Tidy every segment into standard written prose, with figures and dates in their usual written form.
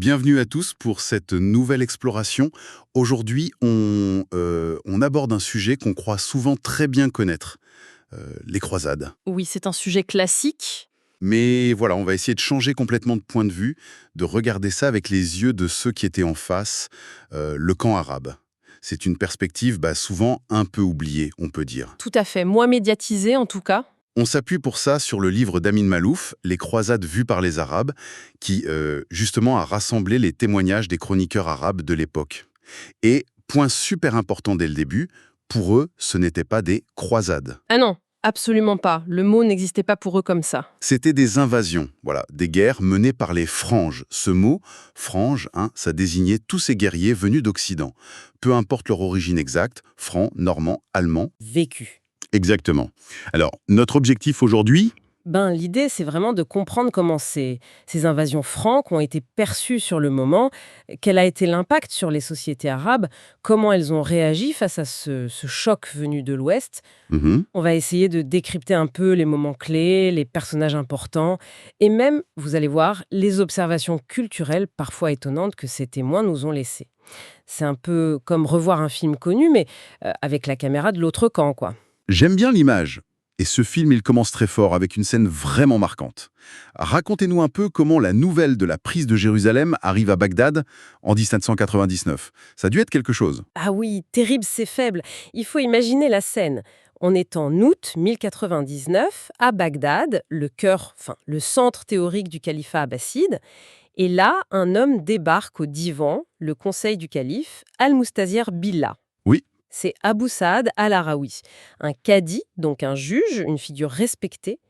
Bienvenue à tous pour cette nouvelle exploration. Aujourd'hui, on aborde un sujet qu'on croit souvent très bien connaître, les croisades. Oui, c'est un sujet classique. Mais voilà, on va essayer de changer complètement de point de vue, de regarder ça avec les yeux de ceux qui étaient en face, le camp arabe. C'est une perspective souvent un peu oubliée, on peut dire. Tout à fait, moins médiatisé en tout cas. On s'appuie pour ça sur le livre d'Amin Malouf, Les croisades vues par les Arabes, qui justement a rassemblé les témoignages des chroniqueurs arabes de l'époque. Et, point super important dès le début, pour eux, ce n'étaient pas des croisades. Ah non, absolument pas. Le mot n'existait pas pour eux comme ça. C'était des invasions, voilà, des guerres menées par les franges. Ce mot, frange, ça désignait tous ces guerriers venus d'Occident. Peu importe leur origine exacte, francs, normands, allemands. Vécu. Exactement. Alors, notre objectif aujourd'hui, L'idée, c'est vraiment de comprendre comment ces invasions franques ont été perçues sur le moment, quel a été l'impact sur les sociétés arabes, comment elles ont réagi face à ce choc venu de l'Ouest. mhm, On va essayer de décrypter un peu les moments clés, les personnages importants, et même, vous allez voir, les observations culturelles parfois étonnantes que ces témoins nous ont laissées. C'est un peu comme revoir un film connu, mais avec la caméra de l'autre camp, quoi. j'aime bien l'image. Et ce film, il commence très fort, avec une scène vraiment marquante. Racontez-nous un peu comment la nouvelle de la prise de Jérusalem arrive à Bagdad en 1799. Ça a dû être quelque chose. Ah oui, terrible, c'est faible. Il faut imaginer la scène. On est en août 1099 à Bagdad, le cœur, enfin le centre théorique du califat abbasside. Et là, un homme débarque au divan, le conseil du calife, Al-Mustazir Billah. Oui. C'est Abu Saad al-Arawi, un cadi, donc un juge, une figure respectée,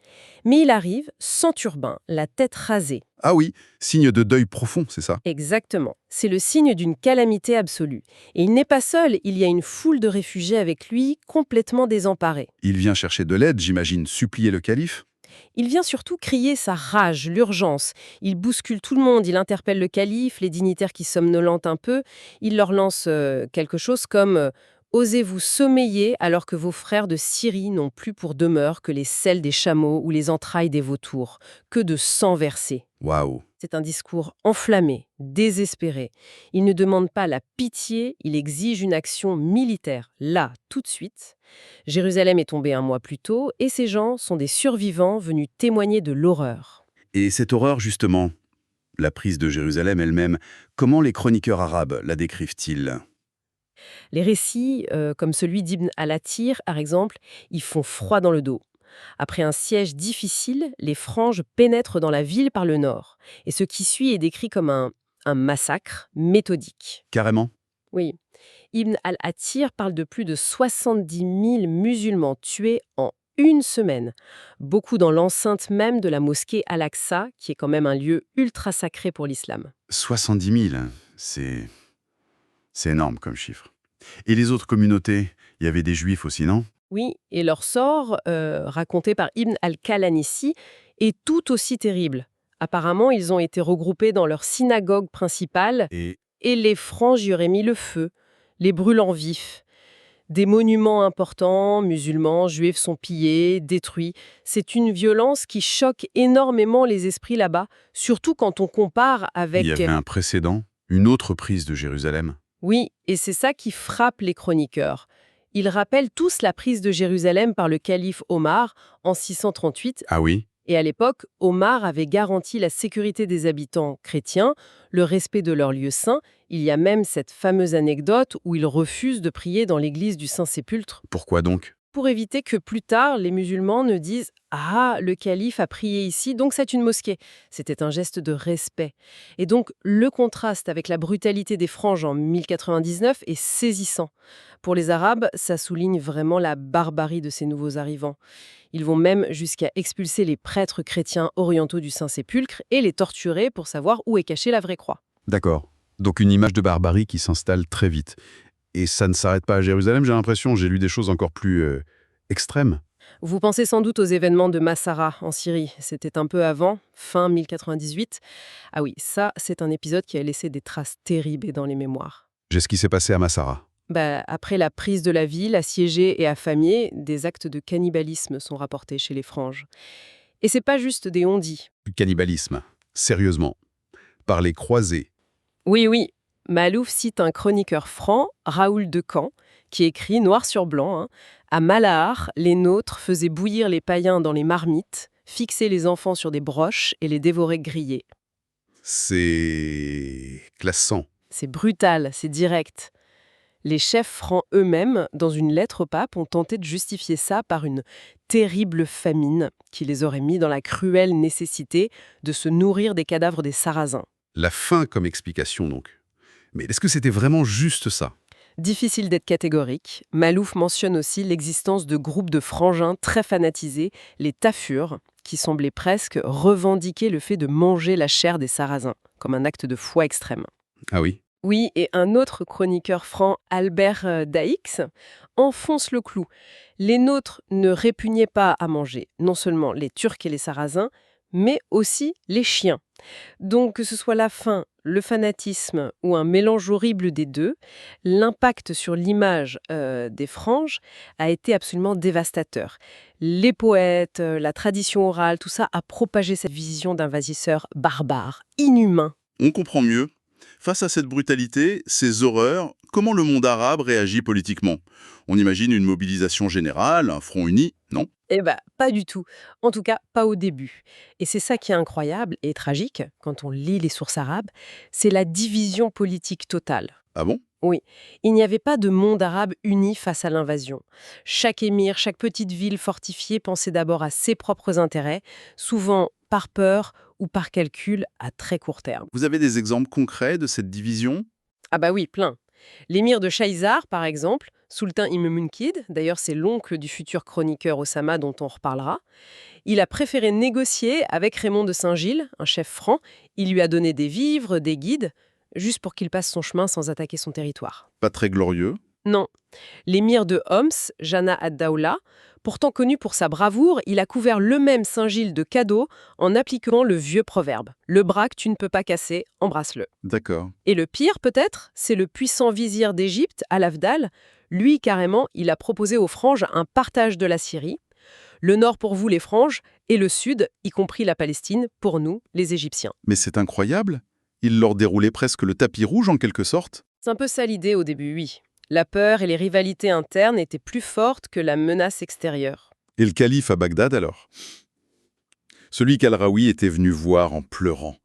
mais il arrive sans turban, la tête rasée. Ah oui, signe de deuil profond, c'est ça. Exactement. C'est le signe d'une calamité absolue. Et il n'est pas seul, il y a une foule de réfugiés avec lui, complètement désemparés. Il vient chercher de l'aide, j'imagine, supplier le calife. Il vient surtout crier sa rage, l'urgence. Il bouscule tout le monde, il interpelle le calife, les dignitaires qui somnolentent un peu. Il leur lance quelque chose comme Osez-vous sommeiller alors que vos frères de Syrie n'ont plus pour demeure que les selles des chameaux ou les entrailles des vautours, que de sang versé. Waouh. C'est un discours enflammé, désespéré. Il ne demande pas la pitié, il exige une action militaire, là, tout de suite. Jérusalem est tombée un mois plus tôt et ces gens sont des survivants venus témoigner de l'horreur. Et cette horreur, justement, la prise de Jérusalem elle-même, comment les chroniqueurs arabes la décrivent-ils? Les récits, comme celui d'Ibn al-Athir, par exemple, ils font froid dans le dos. Après un siège difficile, les franges pénètrent dans la ville par le nord. Et ce qui suit est décrit comme un massacre méthodique. Carrément. Oui. Ibn al-Athir parle de plus de 70 000 musulmans tués en une semaine. Beaucoup dans l'enceinte même de la mosquée Al-Aqsa, qui est quand même un lieu ultra sacré pour l'islam. 70 000, c'est énorme comme chiffre. Et les autres communautés, il y avait des juifs aussi, non? Oui, et leur sort, raconté par Ibn al-Kalanissi, est tout aussi terrible. Apparemment, ils ont été regroupés dans leur synagogue principale Et et les franges y auraient mis le feu, les brûlant vifs. Des monuments importants, musulmans, juifs sont pillés, détruits. C'est une violence qui choque énormément les esprits là-bas, surtout quand on compare il y avec... avait un précédent, une autre prise de Jérusalem. Oui, et c'est ça qui frappe les chroniqueurs. Ils rappellent tous la prise de Jérusalem par le calife Omar en 638. Ah oui? Et à l'époque, Omar avait garanti la sécurité des habitants chrétiens, le respect de leurs lieux saints. Il y a même cette fameuse anecdote où il refuse de prier dans l'église du Saint-Sépulcre Pourquoi donc? pour éviter que plus tard, les musulmans ne disent « Ah, le calife a prié ici, donc c'est une mosquée ». C'était un geste de respect. Et donc, le contraste avec la brutalité des franges en 1099 est saisissant. Pour les Arabes, ça souligne vraiment la barbarie de ces nouveaux arrivants. Ils vont même jusqu'à expulser les prêtres chrétiens orientaux du Saint-Sépulcre et les torturer pour savoir où est cachée la vraie croix. D'accord. Donc une image de barbarie qui s'installe très vite. Et ça ne s'arrête pas à Jérusalem, j'ai l'impression. J'ai lu des choses encore plus extrêmes. Vous pensez sans doute aux événements de Massara en Syrie. C'était un peu avant, fin 1098. Ah oui, ça, c'est un épisode qui a laissé des traces terribles dans les mémoires. J'ai ce qui s'est passé à Massara. Après la prise de la ville, assiégée et affamée, des actes de cannibalisme sont rapportés chez les franges. Et c'est pas juste des on-dit. Du cannibalisme. Sérieusement. Par les croisés. Oui, oui. Malouf cite un chroniqueur franc, Raoul de Caen, qui écrit noir sur blanc, hein, à Malahar, les nôtres faisaient bouillir les païens dans les marmites, fixer les enfants sur des broches et les dévorer grillés. C'est glaçant. C'est brutal, c'est direct. Les chefs francs eux-mêmes, dans une lettre au pape, ont tenté de justifier ça par une terrible famine qui les aurait mis dans la cruelle nécessité de se nourrir des cadavres des Sarrasins. La faim comme explication, donc. Mais est-ce que c'était vraiment juste ça? Difficile d'être catégorique, Malouf mentionne aussi l'existence de groupes de frangins très fanatisés, les Tafurs, qui semblaient presque revendiquer le fait de manger la chair des Sarrasins, comme un acte de foi extrême. Ah oui? Oui, et un autre chroniqueur franc, Albert Daix, enfonce le clou. Les nôtres ne répugnaient pas à manger non seulement les Turcs et les Sarrasins, mais aussi les chiens. Donc que ce soit la faim, le fanatisme ou un mélange horrible des deux, l'impact sur l'image des franges a été absolument dévastateur. Les poètes, la tradition orale, tout ça a propagé cette vision d'un vasisseur barbare, inhumain. On comprend mieux. Face à cette brutalité, ces horreurs, comment le monde arabe réagit politiquement? On imagine une mobilisation générale, un front uni, non? Eh ben, pas du tout. En tout cas, pas au début. Et c'est ça qui est incroyable et tragique quand on lit les sources arabes, c'est la division politique totale. Ah bon? Oui, il n'y avait pas de monde arabe uni face à l'invasion. Chaque émir, chaque petite ville fortifiée pensait d'abord à ses propres intérêts, souvent par peur ou par calcul à très court terme. Vous avez des exemples concrets de cette division? Ah bah oui, plein. L'émir de Shaïzar, par exemple, Sultan Imumunkid, d'ailleurs c'est l'oncle du futur chroniqueur Osama dont on reparlera, il a préféré négocier avec Raymond de Saint-Gilles, un chef franc. Il lui a donné des vivres, des guides, juste pour qu'il passe son chemin sans attaquer son territoire. Pas très glorieux. Non. L'émir de Homs, Jana ad-Dawla, pourtant connu pour sa bravoure, il a couvert le même Saint-Gilles de cadeaux en appliquant le vieux proverbe. Le bras que tu ne peux pas casser, embrasse-le. D'accord. Et le pire, peut-être, c'est le puissant vizir d'Égypte, Al-Afdal. Lui, carrément, il a proposé aux franges un partage de la Syrie. Le nord pour vous, les franges, et le sud, y compris la Palestine, pour nous, les Égyptiens. Mais c'est incroyable. Il leur déroulait presque le tapis rouge en quelque sorte. C'est un peu ça l'idée au début, oui. La peur et les rivalités internes étaient plus fortes que la menace extérieure. Et le calife à Bagdad alors? Celui qu'Al-Raoui était venu voir en pleurant.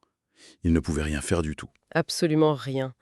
Il ne pouvait rien faire du tout. Absolument rien.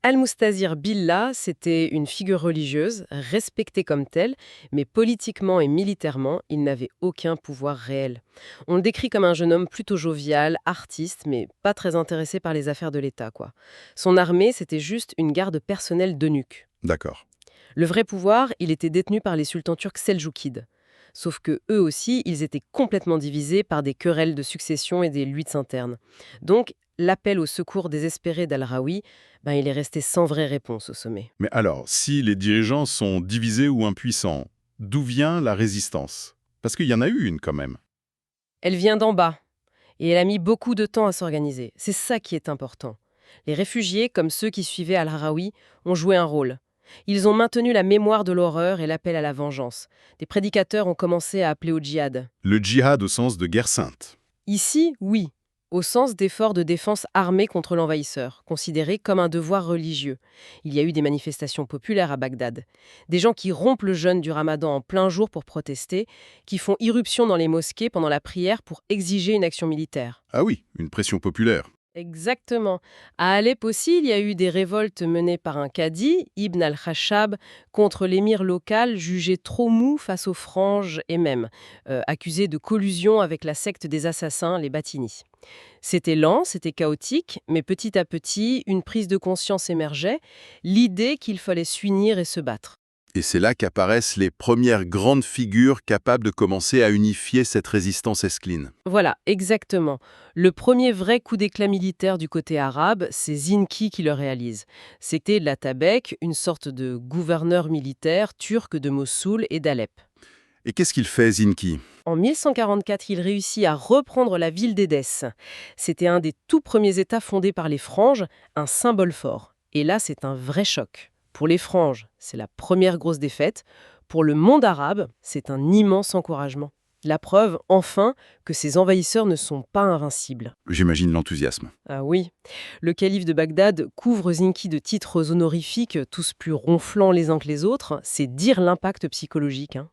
Al-Mustazir Billah, c'était une figure religieuse, respectée comme telle, mais politiquement et militairement, il n'avait aucun pouvoir réel. On le décrit comme un jeune homme plutôt jovial, artiste, mais pas très intéressé par les affaires de l'État, quoi. Son armée, c'était juste une garde personnelle d'eunuques. D'accord. Le vrai pouvoir, il était détenu par les sultans turcs seldjoukides. Sauf que eux aussi, ils étaient complètement divisés par des querelles de succession et des luttes internes. Donc, l'appel au secours désespéré d'Al-Raoui, il est resté sans vraie réponse au sommet. Mais alors, si les dirigeants sont divisés ou impuissants, d'où vient la résistance? Parce qu'il y en a eu une quand même. Elle vient d'en bas, et elle a mis beaucoup de temps à s'organiser. C'est ça qui est important. Les réfugiés, comme ceux qui suivaient Al-Raoui, ont joué un rôle. Ils ont maintenu la mémoire de l'horreur et l'appel à la vengeance. Des prédicateurs ont commencé à appeler au djihad. Le djihad au sens de guerre sainte. Ici, oui, au sens d'effort de défense armée contre l'envahisseur, considéré comme un devoir religieux. Il y a eu des manifestations populaires à Bagdad. Des gens qui rompent le jeûne du ramadan en plein jour pour protester, qui font irruption dans les mosquées pendant la prière pour exiger une action militaire. Ah oui, une pression populaire. Exactement. À Alep aussi, il y a eu des révoltes menées par un cadi, Ibn al-Khashab, contre l'émir local jugé trop mou face aux franges et même accusé de collusion avec la secte des assassins, les Batinis. C'était lent, c'était chaotique, mais petit à petit, une prise de conscience émergeait, l'idée qu'il fallait s'unir et se battre. Et c'est là qu'apparaissent les premières grandes figures capables de commencer à unifier cette résistance escline. Voilà, exactement. Le premier vrai coup d'éclat militaire du côté arabe, c'est Zinki qui le réalise. C'était l'Atabek, une sorte de gouverneur militaire turc de Mossoul et d'Alep. Et qu'est-ce qu'il fait, Zinki? En 1144, il réussit à reprendre la ville d'Édesse. C'était un des tout premiers États fondés par les Franges, un symbole fort. Et là, c'est un vrai choc. Pour les Franges, c'est la première grosse défaite. Pour le monde arabe, c'est un immense encouragement. La preuve, enfin, que ces envahisseurs ne sont pas invincibles. J'imagine l'enthousiasme. Ah oui, le calife de Bagdad couvre Zinki de titres honorifiques, tous plus ronflants les uns que les autres, c'est dire l'impact psychologique, hein.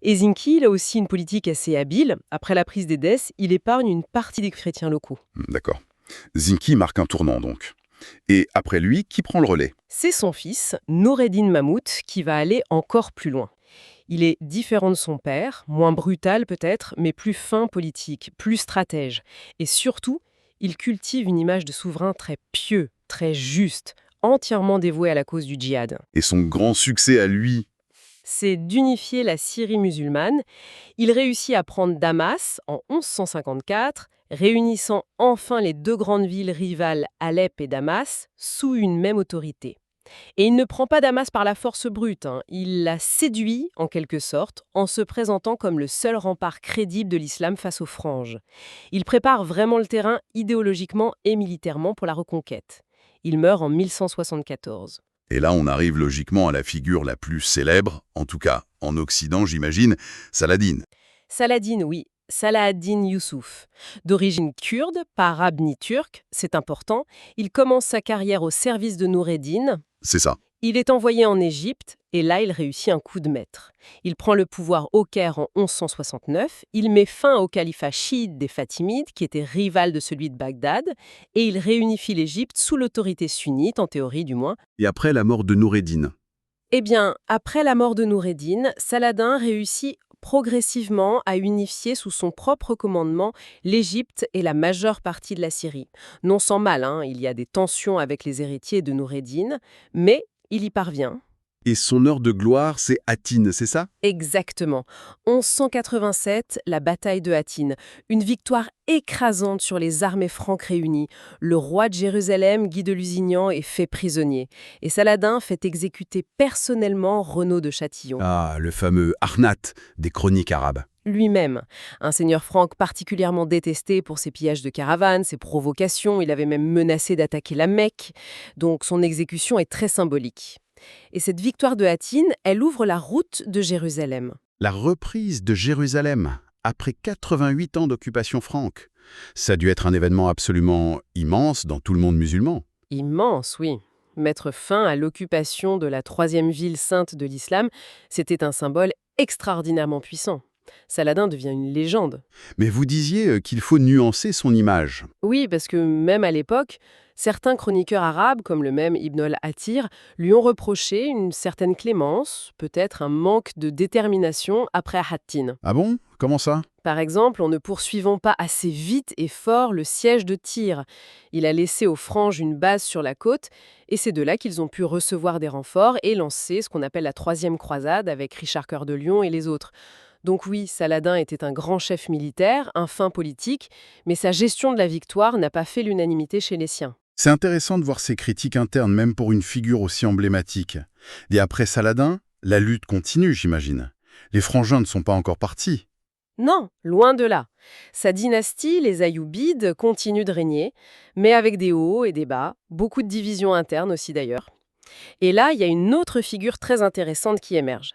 Et Zinki, il a aussi une politique assez habile. Après la prise d'Édesse, il épargne une partie des chrétiens locaux. D'accord. Zinki marque un tournant donc. Et après lui, qui prend le relais? C'est son fils, Noureddin Mahmoud, qui va aller encore plus loin. Il est différent de son père, moins brutal peut-être, mais plus fin politique, plus stratège. Et surtout, il cultive une image de souverain très pieux, très juste, entièrement dévoué à la cause du djihad. Et son grand succès à lui? C'est d'unifier la Syrie musulmane. Il réussit à prendre Damas en 1154, réunissant enfin les deux grandes villes rivales Alep et Damas sous une même autorité. Et il ne prend pas Damas par la force brute, hein. Il la séduit, en quelque sorte, en se présentant comme le seul rempart crédible de l'islam face aux franges. Il prépare vraiment le terrain idéologiquement et militairement pour la reconquête. Il meurt en 1174. Et là, on arrive logiquement à la figure la plus célèbre, en tout cas en Occident, j'imagine, Saladin. Saladin, oui, Salah ad-Din Youssouf. D'origine kurde, pas arabe ni turc, c'est important, il commence sa carrière au service de Noureddin. C'est ça. Il est envoyé en Égypte, et là, il réussit un coup de maître. Il prend le pouvoir au Caire en 1169, il met fin au califat chiite des Fatimides, qui était rival de celui de Bagdad, et il réunifie l'Égypte sous l'autorité sunnite, en théorie du moins. Et après la mort de Noureddin? Eh bien, après la mort de Noureddin, Saladin réussit progressivement à unifier sous son propre commandement l'Égypte et la majeure partie de la Syrie. Non sans mal, hein, il y a des tensions avec les héritiers de Noureddin, mais il y parvient. Et son heure de gloire, c'est Hattin, c'est ça? Exactement. 1187, la bataille de Hattin. Une victoire écrasante sur les armées franques réunies. Le roi de Jérusalem, Guy de Lusignan, est fait prisonnier. Et Saladin fait exécuter personnellement Renaud de Châtillon. Ah, le fameux Arnat des chroniques arabes. Lui-même, un seigneur franc particulièrement détesté pour ses pillages de caravanes, ses provocations, il avait même menacé d'attaquer la Mecque. Donc son exécution est très symbolique. Et cette victoire de Hattin, elle ouvre la route de Jérusalem. La reprise de Jérusalem, après 88 ans d'occupation franque. Ça a dû être un événement absolument immense dans tout le monde musulman. Immense, oui. Mettre fin à l'occupation de la troisième ville sainte de l'islam, c'était un symbole extraordinairement puissant. Saladin devient une légende. Mais vous disiez qu'il faut nuancer son image. Oui, parce que même à l'époque, certains chroniqueurs arabes, comme le même Ibn al-Athir, lui ont reproché une certaine clémence, peut-être un manque de détermination après Hattin. Ah bon? Comment ça? Par exemple, en ne poursuivant pas assez vite et fort le siège de Tyr. Il a laissé aux franges une base sur la côte, et c'est de là qu'ils ont pu recevoir des renforts et lancer ce qu'on appelle la troisième croisade avec Richard Cœur de Lion et les autres. Donc oui, Saladin était un grand chef militaire, un fin politique, mais sa gestion de la victoire n'a pas fait l'unanimité chez les siens. C'est intéressant de voir ces critiques internes, même pour une figure aussi emblématique. Et après Saladin, la lutte continue, j'imagine. Les frangins ne sont pas encore partis. Non, loin de là. Sa dynastie, les Ayyoubides, continue de régner, mais avec des hauts et des bas, beaucoup de divisions internes aussi d'ailleurs. Et là, il y a une autre figure très intéressante qui émerge.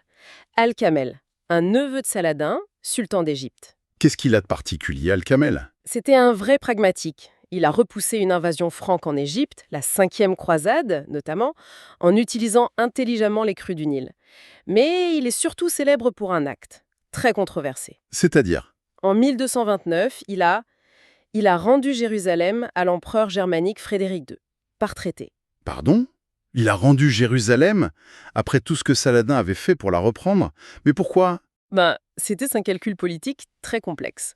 Al-Kamel, un neveu de Saladin, sultan d'Égypte. Qu'est-ce qu'il a de particulier, Al-Kamel? C'était un vrai pragmatique. Il a repoussé une invasion franque en Égypte, la 5e croisade notamment, en utilisant intelligemment les crues du Nil. Mais il est surtout célèbre pour un acte, très controversé. C'est-à-dire? En 1229, il a rendu Jérusalem à l'empereur germanique Frédéric II, par traité. Pardon? Il a rendu Jérusalem après tout ce que Saladin avait fait pour la reprendre? Mais pourquoi? C'était un calcul politique très complexe.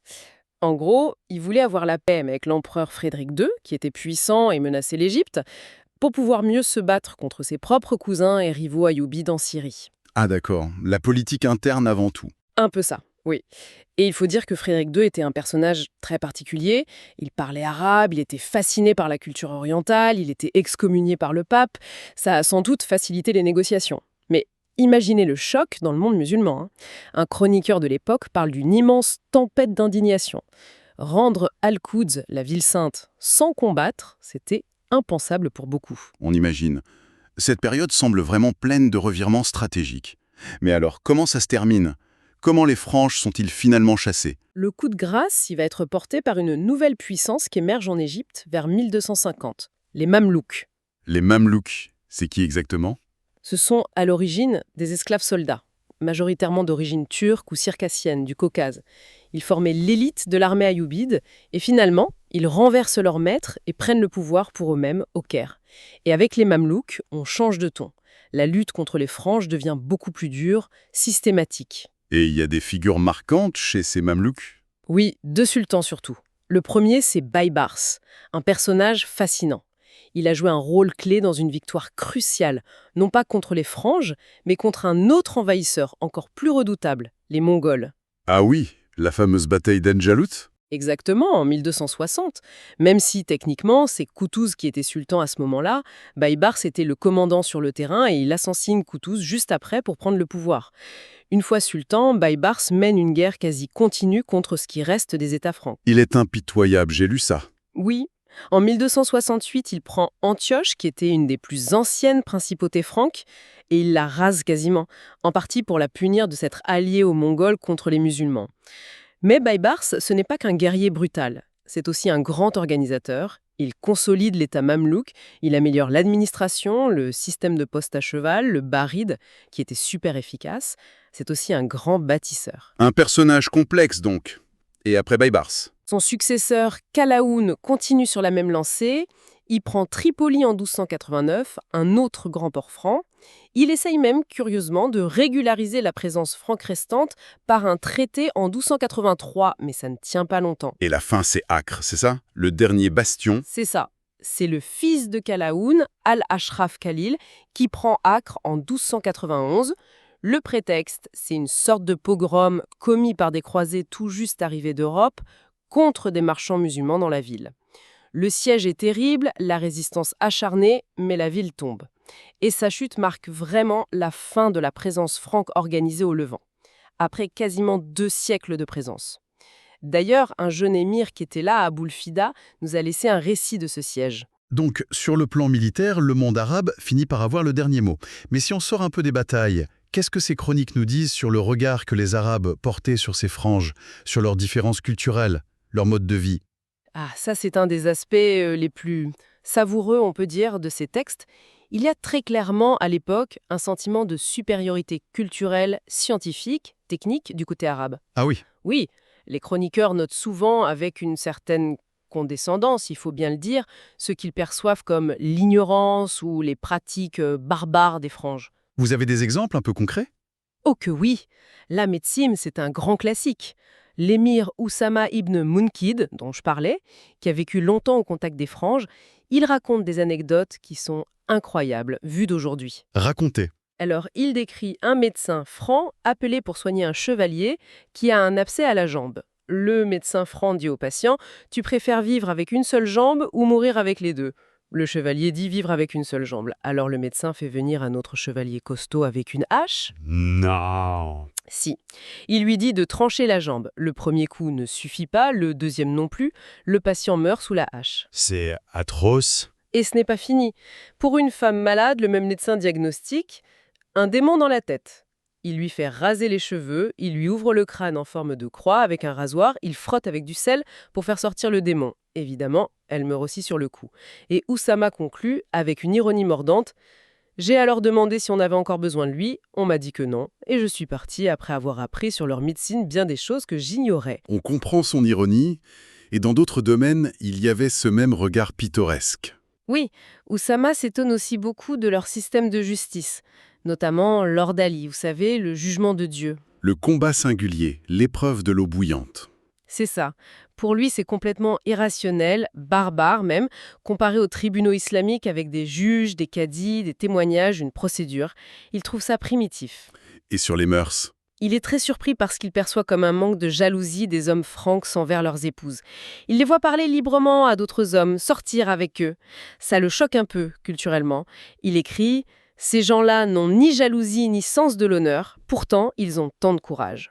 En gros, il voulait avoir la paix avec l'empereur Frédéric II, qui était puissant et menaçait l'Égypte, pour pouvoir mieux se battre contre ses propres cousins et rivaux ayyoubides en Syrie. Ah d'accord, la politique interne avant tout. Un peu ça, oui. Et il faut dire que Frédéric II était un personnage très particulier. Il parlait arabe, il était fasciné par la culture orientale, il était excommunié par le pape. Ça a sans doute facilité les négociations. Mais imaginez le choc dans le monde musulman, hein. Un chroniqueur de l'époque parle d'une immense tempête d'indignation. Rendre Al-Quds, la ville sainte, sans combattre, c'était impensable pour beaucoup. On imagine. Cette période semble vraiment pleine de revirements stratégiques. Mais alors, comment ça se termine? comment les Franches sont-ils finalement chassés? Le coup de grâce, il va être porté par une nouvelle puissance qui émerge en Égypte vers 1250, les Mamelouks. Les Mamelouks, c'est qui exactement? Ce sont à l'origine des esclaves soldats, majoritairement d'origine turque ou circassienne du Caucase. Ils formaient l'élite de l'armée ayoubide et finalement, ils renversent leur maître et prennent le pouvoir pour eux-mêmes au Caire. Et avec les Mamelouks, on change de ton. La lutte contre les Franches devient beaucoup plus dure, systématique. Et il y a des figures marquantes chez ces Mamelouks? Oui, deux sultans surtout. Le premier, c'est Baybars, un personnage fascinant. Il a joué un rôle clé dans une victoire cruciale, non pas contre les Franges, mais contre un autre envahisseur encore plus redoutable, les Mongols. Ah oui, la fameuse bataille d'Enjalut? Exactement, en 1260. Même si, techniquement, c'est Koutouz qui était sultan à ce moment-là, Baybars était le commandant sur le terrain et il assassine Koutouz juste après pour prendre le pouvoir. Une fois sultan, Baybars mène une guerre quasi continue contre ce qui reste des États francs. Il est impitoyable, j'ai lu ça. Oui. En 1268, il prend Antioche, qui était une des plus anciennes principautés franques, et il la rase quasiment, en partie pour la punir de s'être alliée aux Mongols contre les musulmans. Mais Baybars, ce n'est pas qu'un guerrier brutal, c'est aussi un grand organisateur. Il consolide l'État mamelouk, il améliore l'administration, le système de poste à cheval, le baride, qui était super efficace. C'est aussi un grand bâtisseur. Un personnage complexe donc. Et après Baybars? Son successeur, Kalaoun, continue sur la même lancée. Il prend Tripoli en 1289, un autre grand port franc. Il essaye même, curieusement, de régulariser la présence franque restante par un traité en 1283, mais ça ne tient pas longtemps. Et la fin, c'est Acre, c'est ça? Le dernier bastion? C'est ça. C'est le fils de Kalaoun, Al-Ashraf Khalil, qui prend Acre en 1291. Le prétexte, c'est une sorte de pogrom commis par des croisés tout juste arrivés d'Europe contre des marchands musulmans dans la ville. Le siège est terrible, la résistance acharnée, mais la ville tombe. Et sa chute marque vraiment la fin de la présence franque organisée au Levant, après quasiment 2 siècles de présence. D'ailleurs, un jeune émir qui était là à Boulfida nous a laissé un récit de ce siège. Donc, sur le plan militaire, le monde arabe finit par avoir le dernier mot. Mais si on sort un peu des batailles, qu'est-ce que ces chroniques nous disent sur le regard que les Arabes portaient sur ces franges, sur leurs différences culturelles, leur mode de vie? Ah, ça c'est un des aspects les plus savoureux, on peut dire, de ces textes. Il y a très clairement, à l'époque, un sentiment de supériorité culturelle, scientifique, technique du côté arabe. Ah oui, Oui, les chroniqueurs notent souvent, avec une certaine condescendance, il faut bien le dire, ce qu'ils perçoivent comme l'ignorance ou les pratiques barbares des franges. vous avez des exemples un peu concrets? Oh que oui! La médecine, c'est un grand classique. L'émir Oussama ibn Munkid, dont je parlais, qui a vécu longtemps au contact des franges, il raconte des anecdotes qui sont incroyables, vues d'aujourd'hui. Racontez. Alors, il décrit un médecin franc appelé pour soigner un chevalier qui a un abcès à la jambe. Le médecin franc dit au patient « Tu préfères vivre avec une seule jambe ou mourir avec les deux ?» Le chevalier dit vivre avec une seule jambe. Alors le médecin fait venir un autre chevalier costaud avec une hache. Non. Si. Il lui dit de trancher la jambe. Le premier coup ne suffit pas, le deuxième non plus. Le patient meurt sous la hache. C'est atroce. Et ce n'est pas fini. Pour une femme malade, le même médecin diagnostique un démon dans la tête. Il lui fait raser les cheveux, il lui ouvre le crâne en forme de croix avec un rasoir, il frotte avec du sel pour faire sortir le démon. Évidemment, elle meurt aussi sur le coup. Et Oussama conclut, avec une ironie mordante, « J'ai alors demandé si on avait encore besoin de lui, on m'a dit que non, et je suis parti après avoir appris sur leur médecine bien des choses que j'ignorais. » On comprend son ironie, et dans d'autres domaines, il y avait ce même regard pittoresque. Oui, Oussama s'étonne aussi beaucoup de leur système de justice, notamment l'ordalie, vous savez, le jugement de Dieu. Le combat singulier, l'épreuve de l'eau bouillante. C'est ça. Pour lui, c'est complètement irrationnel, barbare même, comparé aux tribunaux islamiques avec des juges, des cadis, des témoignages, une procédure. Il trouve ça primitif. Et sur les mœurs? Il est très surpris par ce qu'il perçoit comme un manque de jalousie des hommes francs envers leurs épouses. Il les voit parler librement à d'autres hommes, sortir avec eux. Ça le choque un peu, culturellement. Il écrit « Ces gens-là n'ont ni jalousie ni sens de l'honneur, pourtant ils ont tant de courage ».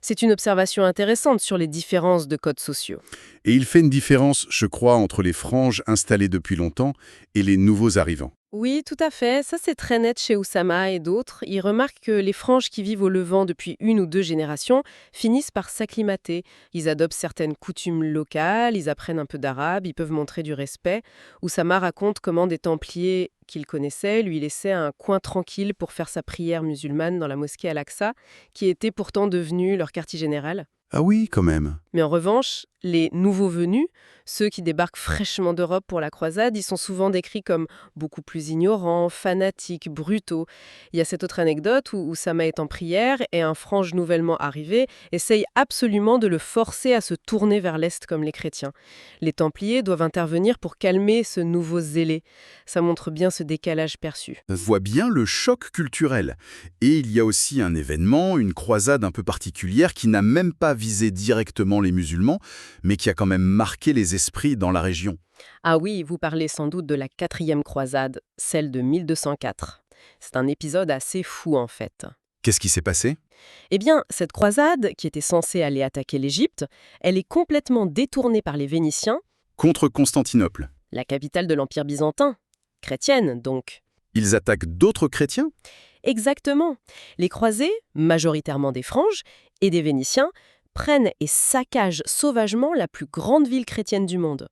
C'est une observation intéressante sur les différences de codes sociaux. Et il fait une différence, je crois, entre les franges installées depuis longtemps et les nouveaux arrivants. Oui, tout à fait. Ça, c'est très net chez Oussama et d'autres. Ils remarquent que les franges qui vivent au Levant depuis une ou deux générations finissent par s'acclimater. Ils adoptent certaines coutumes locales, ils apprennent un peu d'arabe, ils peuvent montrer du respect. Oussama raconte comment des Templiers qu'il connaissait lui laissaient un coin tranquille pour faire sa prière musulmane dans la mosquée Al-Aqsa, qui était pourtant devenue leur quartier général. Ah oui, quand même. Mais en revanche, les nouveaux venus, ceux qui débarquent fraîchement d'Europe pour la croisade, ils sont souvent décrits comme beaucoup plus ignorants, fanatiques, brutaux. Il y a cette autre anecdote où Oussama est en prière et un frange nouvellement arrivé essaye absolument de le forcer à se tourner vers l'Est comme les chrétiens. Les Templiers doivent intervenir pour calmer ce nouveau zélé. Ça montre bien ce décalage perçu. On voit bien le choc culturel. Et il y a aussi un événement, une croisade un peu particulière qui n'a même pas visé directement les musulmans, mais qui a quand même marqué les esprits dans la région. Ah oui, vous parlez sans doute de la 4e croisade, celle de 1204. C'est un épisode assez fou en fait. Qu'est-ce qui s'est passé? Eh bien, cette croisade, qui était censée aller attaquer l'Égypte, elle est complètement détournée par les Vénitiens, Contre Constantinople. la capitale de l'Empire byzantin, chrétienne donc. Ils attaquent d'autres chrétiens? Exactement. Les croisés, majoritairement des Franges et des Vénitiens, prennent et saccagent sauvagement la plus grande ville chrétienne du monde.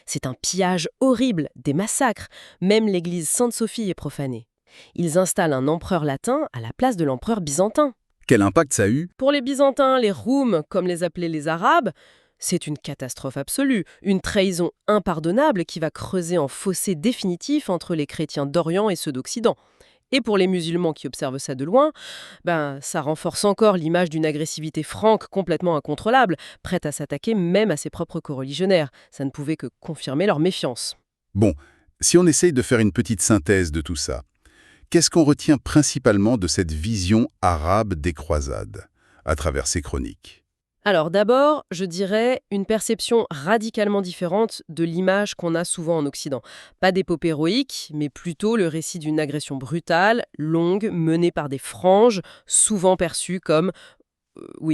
C'est un pillage horrible, des massacres, même l'église Sainte-Sophie est profanée. Ils installent un empereur latin à la place de l'empereur byzantin. Quel impact ça a eu? Pour les Byzantins, les Roums, comme les appelaient les Arabes, c'est une catastrophe absolue, une trahison impardonnable qui va creuser un fossé définitif entre les chrétiens d'Orient et ceux d'Occident. Et pour les musulmans qui observent ça de loin, ça renforce encore l'image d'une agressivité franque complètement incontrôlable, prête à s'attaquer même à ses propres coreligionnaires. Ça ne pouvait que confirmer leur méfiance. Bon, si on essaye de faire une petite synthèse de tout ça, qu'est-ce qu'on retient principalement de cette vision arabe des croisades, à travers ces chroniques? Alors d'abord, je dirais une perception radicalement différente de l'image qu'on a souvent en Occident. Pas d'épopée héroïque, mais plutôt le récit d'une agression brutale, longue, menée par des franges, souvent perçues comme,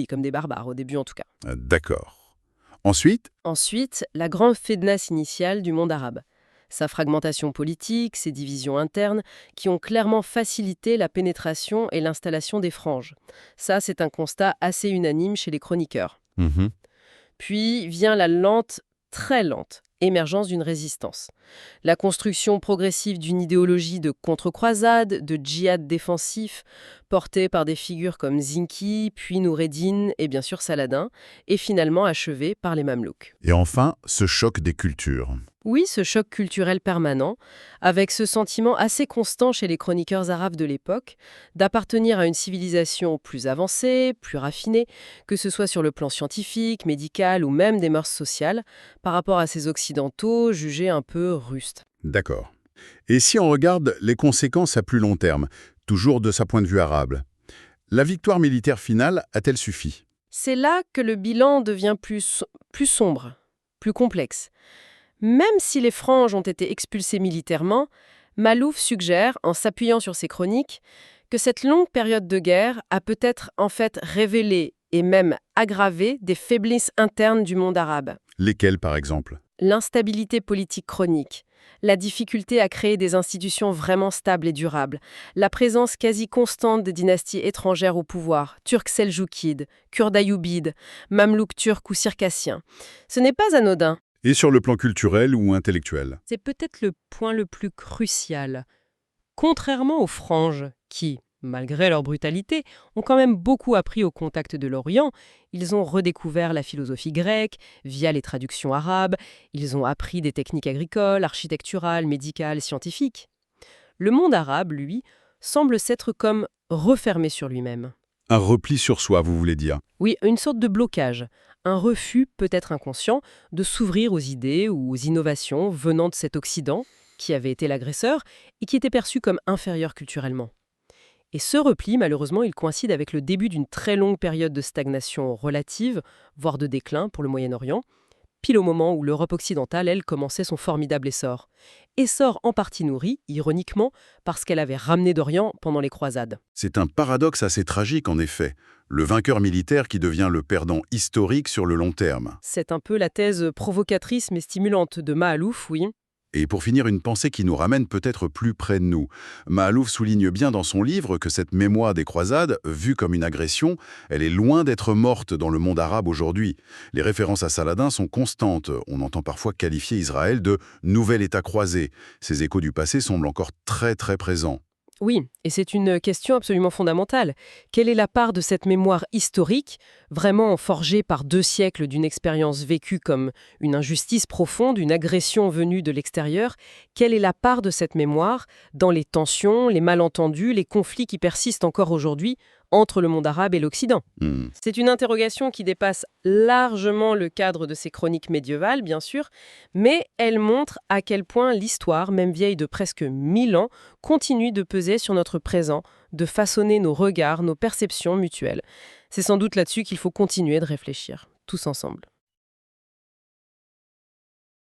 comme des barbares, au début en tout cas. D'accord. Ensuite, Ensuite, la grande faiblesse initiale du monde arabe. Sa fragmentation politique, ses divisions internes, qui ont clairement facilité la pénétration et l'installation des franges. Ça, c'est un constat assez unanime chez les chroniqueurs. Puis vient la lente, très lente, émergence d'une résistance. La construction progressive d'une idéologie de contre-croisade, de djihad défensif, portée par des figures comme Zinki, puis Noureddin et bien sûr Saladin, et finalement achevée par les Mamelouks. et enfin, ce choc des cultures. Oui, ce choc culturel permanent, avec ce sentiment assez constant chez les chroniqueurs arabes de l'époque, d'appartenir à une civilisation plus avancée, plus raffinée, que ce soit sur le plan scientifique, médical ou même des mœurs sociales, par rapport à ces occidentaux jugés un peu rustes. D'accord. Et si on regarde les conséquences à plus long terme, toujours de sa point de vue arabe, la victoire militaire finale a-t-elle suffi? C'est là que le bilan devient plus sombre, plus complexe. Même si les franges ont été expulsés militairement, Malouf suggère, en s'appuyant sur ses chroniques, que cette longue période de guerre a peut-être en fait révélé et même aggravé des faiblesses internes du monde arabe. Lesquelles, par exemple? L'instabilité politique chronique, la difficulté à créer des institutions vraiment stables et durables, la présence quasi constante de dynasties étrangères au pouvoir, turcs-seljoukides, kurdes-ayyoubides, mamelouks turcs ou circassiens. Ce n'est pas anodin. Et sur le plan culturel ou intellectuel? C'est peut-être le point le plus crucial. Contrairement aux franges, qui, malgré leur brutalité, ont quand même beaucoup appris au contact de l'Orient, ils ont redécouvert la philosophie grecque via les traductions arabes, ils ont appris des techniques agricoles, architecturales, médicales, scientifiques. Le monde arabe, lui, semble s'être comme refermé sur lui-même. Un repli sur soi, vous voulez dire? Oui, une sorte de blocage, un refus peut-être inconscient de s'ouvrir aux idées ou aux innovations venant de cet Occident, qui avait été l'agresseur et qui était perçu comme inférieur culturellement. Et ce repli, malheureusement, il coïncide avec le début d'une très longue période de stagnation relative, voire de déclin pour le Moyen-Orient, pile au moment où l'Europe occidentale, elle, commençait son formidable essor. Essor en partie nourri, ironiquement, parce qu'elle avait ramené d'Orient pendant les croisades. C'est un paradoxe assez tragique, en effet. Le vainqueur militaire qui devient le perdant historique sur le long terme. C'est un peu la thèse provocatrice mais stimulante de Mahalouf, oui. Et pour finir, une pensée qui nous ramène peut-être plus près de nous. Maalouf souligne bien dans son livre que cette mémoire des croisades, vue comme une agression, elle est loin d'être morte dans le monde arabe aujourd'hui. Les références à Saladin sont constantes. On entend parfois qualifier Israël de « nouvel État croisé ». Ces échos du passé semblent encore très très présents. Oui, et c'est une question absolument fondamentale. Quelle est la part de cette mémoire historique, vraiment forgée par 2 siècles d'une expérience vécue comme une injustice profonde, une agression venue de l'extérieur? Quelle est la part de cette mémoire dans les tensions, les malentendus, les conflits qui persistent encore aujourd'hui entre le monde arabe et l'Occident? Hmm. C'est une interrogation qui dépasse largement le cadre de ces chroniques médiévales, bien sûr, mais elle montre à quel point l'histoire, même vieille de presque 1000 ans, continue de peser sur notre présent, de façonner nos regards, nos perceptions mutuelles. C'est sans doute là-dessus qu'il faut continuer de réfléchir, tous ensemble.